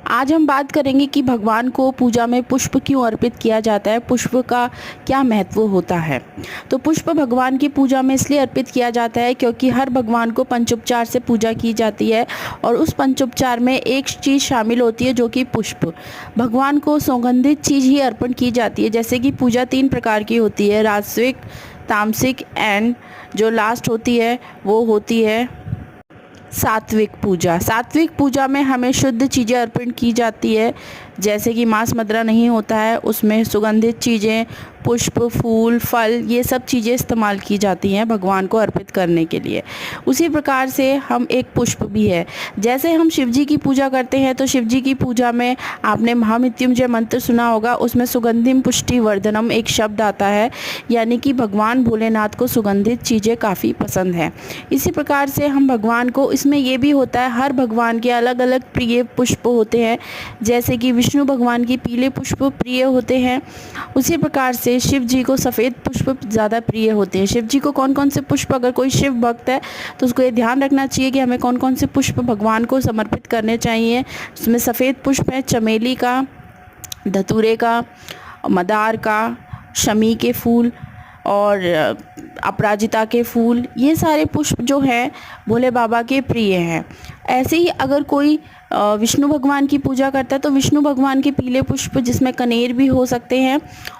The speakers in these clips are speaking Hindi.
आज हम बात करेंगे कि भगवान को पूजा में पुष्प क्यों अर्पित किया जाता है, पुष्प का क्या महत्व होता है। तो पुष्प भगवान की पूजा में इसलिए अर्पित किया जाता है क्योंकि हर भगवान को पंचोपचार से पूजा की जाती है और उस पंचोपचार में एक चीज़ शामिल होती है जो कि पुष्प। भगवान को सुगंधित चीज़ ही अर्पण की जाती है। जैसे कि पूजा 3 प्रकार की होती है, राजसिक, तामसिक एंड जो लास्ट होती है वो होती है सात्विक पूजा। सात्विक पूजा में हमें शुद्ध चीज़ें अर्पण की जाती है, जैसे कि मांस मदिरा नहीं होता है, उसमें सुगंधित चीज़ें, पुष्प, फूल, फल, ये सब चीज़ें इस्तेमाल की जाती हैं भगवान को अर्पित करने के लिए। उसी प्रकार से हम एक पुष्प भी है। जैसे हम शिव जी की पूजा करते हैं तो शिव जी की पूजा में आपने महामृत्युंजय मंत्र सुना होगा, उसमें सुगंधिम पुष्टि वर्धनम एक शब्द आता है, यानी कि भगवान भोलेनाथ को सुगंधित चीज़ें काफ़ी पसंद है। इसी प्रकार से हम भगवान को, इसमें ये भी होता है हर भगवान के अलग अलग प्रिय पुष्प होते हैं। जैसे कि विष्णु भगवान की पीले पुष्प प्रिय होते हैं, उसी प्रकार से शिव जी को सफ़ेद पुष्प ज़्यादा प्रिय होते हैं। शिव जी को कौन कौन से पुष्प, अगर कोई शिव भक्त है तो उसको ये ध्यान रखना चाहिए कि हमें कौन कौन से पुष्प भगवान को समर्पित करने चाहिए। उसमें सफ़ेद पुष्प है चमेली का, धतूरे का, मदार का, शमी के फूल और अपराजिता के फूल, ये सारे पुष्प जो हैं भोले बाबा के प्रिय हैं। ऐसे ही अगर कोई विष्णु भगवान की पूजा करता है तो विष्णु भगवान के पीले पुष्प, जिसमें कनेर भी हो सकते हैं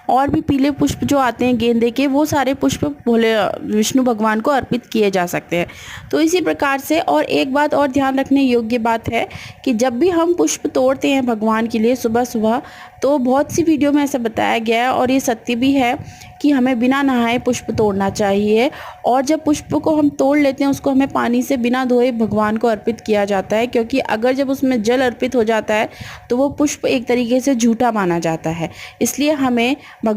और भी पीले पुष्प जो आते हैं गेंदे के, वो सारे पुष्प भोले विष्णु भगवान को अर्पित किए जा सकते हैं। तो इसी प्रकार से, और एक बात और ध्यान रखने योग्य बात है कि जब भी हम पुष्प तोड़ते हैं भगवान के लिए सुबह सुबह, तो बहुत सी वीडियो में ऐसा बताया गया है और ये सत्य भी है कि हमें बिना नहाए पुष्प तोड़ना चाहिए। और जब पुष्प को हम तोड़ लेते हैं उसको हमें पानी से बिना धोए भगवान को अर्पित किया जाता है, क्योंकि अगर जब उसमें जल अर्पित हो जाता है तो वो पुष्प एक तरीके से झूठा माना जाता है। इसलिए हमें